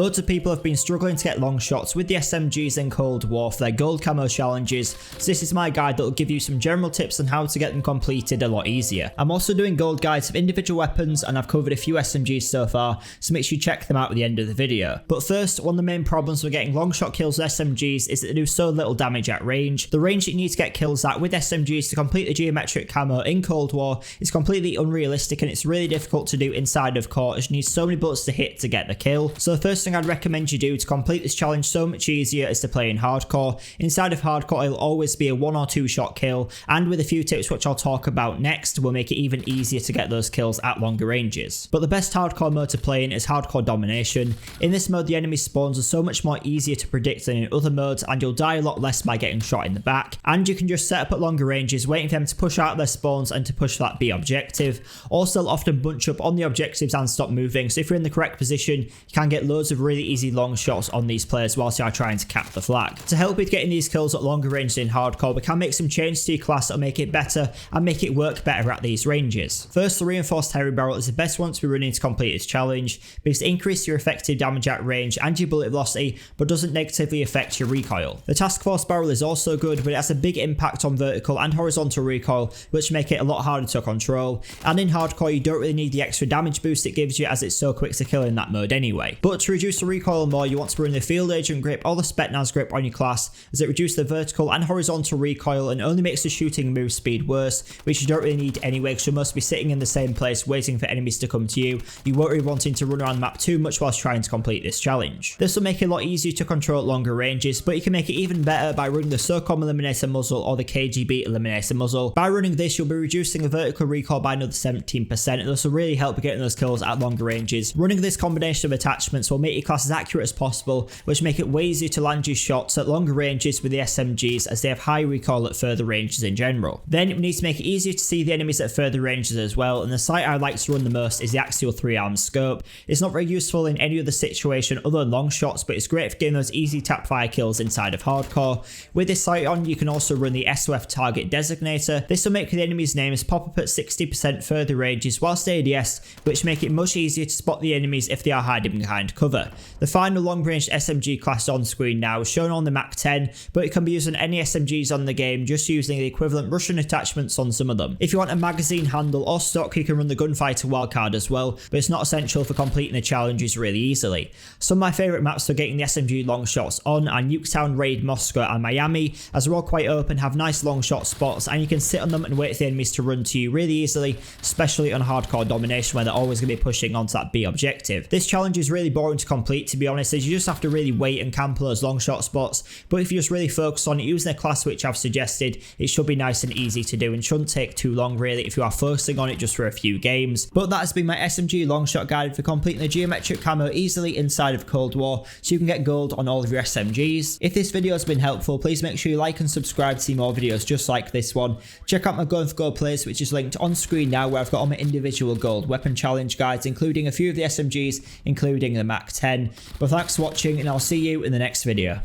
Loads of people have been struggling to get long shots with the SMGs in Cold War for their gold camo challenges, so this is my guide that will give you some general tips on how to get them completed a lot easier. I'm also doing gold guides of individual weapons, and I've covered a few SMGs so far, so make sure you check them out at the end of the video. But first, one of the main problems with getting long shot kills with SMGs is that they do so little damage at range. The range that you need to get kills at with SMGs to complete the geometric camo in Cold War is completely unrealistic, and it's really difficult to do inside of core as you need so many bullets to hit to get the kill. So the first thing I'd recommend you do to complete this challenge so much easier is to play in hardcore. Inside of hardcore it'll always be a 1 or 2 shot kill, and with a few tips which I'll talk about next will make it even easier to get those kills at longer ranges. But the best hardcore mode to play in is hardcore domination. In this mode the enemy spawns are so much more easier to predict than in other modes, and you'll die a lot less by getting shot in the back, and you can just set up at longer ranges waiting for them to push out their spawns and to push that B objective. Also they'll often bunch up on the objectives and stop moving, so if you're in the correct position you can get loads of really easy long shots on these players whilst you are trying to cap the flag. To help with getting these kills at longer ranges in hardcore, we can make some changes to your class that will make it better and make it work better at these ranges. First, the reinforced heavy barrel is the best one to be running to complete this challenge because it increases your effective damage at range and your bullet velocity, but doesn't negatively affect your recoil. The task force barrel is also good, but it has a big impact on vertical and horizontal recoil, which make it a lot harder to control, and in hardcore you don't really need the extra damage boost it gives you as it's so quick to kill in that mode anyway. But to reduce the recoil more, you want to run the field agent grip or the Spetsnaz grip on your class, as it reduces the vertical and horizontal recoil and only makes the shooting move speed worse, which you don't really need anyway because you'll mostly be sitting in the same place waiting for enemies to come to you. You won't really wanting to run around the map too much whilst trying to complete this challenge. This will make it a lot easier to control at longer ranges, but you can make it even better by running the SOCOM Eliminator muzzle or the KGB Eliminator muzzle. By running this you'll be reducing the vertical recoil by another 17%, and this will really help getting those kills at longer ranges. Running this combination of attachments will make your class as accurate as possible, which make it way easier to land your shots at longer ranges with the SMGs as they have high recoil at further ranges in general. Then we need to make it easier to see the enemies at further ranges as well, and the sight I like to run the most is the axial 3-arm scope. It's not very useful in any other situation other than long shots, but it's great for getting those easy tap fire kills inside of hardcore. With this sight on you can also run the SOF target designator. This will make the enemy's names pop up at 60% further ranges whilst ADS, which make it much easier to spot the enemies if they are hiding behind cover. The final long-range SMG class on screen now is shown on the Mach 10, but it can be used on any SMGs on the game, just using the equivalent Russian attachments on some of them. If you want a magazine handle or stock you can run the gunfighter wildcard as well, but it's not essential for completing the challenges really easily. Some of my favourite maps for getting the SMG long shots on are Nuketown, Raid, Moscow and Miami, as they're all quite open, have nice long shot spots, and you can sit on them and wait for the enemies to run to you really easily, especially on hardcore domination where they're always going to be pushing onto that B objective. This challenge is really boring to complete, to be honest, as you just have to really wait and camp those long shot spots, but if you just really focus on it using a class which I've suggested, it should be nice and easy to do and shouldn't take too long really if you are focusing on it just for a few games. But that has been my SMG long shot guide for completing the geometric camo easily inside of Cold War, so you can get gold on all of your SMGs. If this video has been helpful, please make sure you like and subscribe to see more videos just like this one. Check out my Going for Gold playlist, which is linked on screen now, where I've got all my individual gold weapon challenge guides, including a few of the SMGs, including the Mach 10. But thanks for watching, and I'll see you in the next video.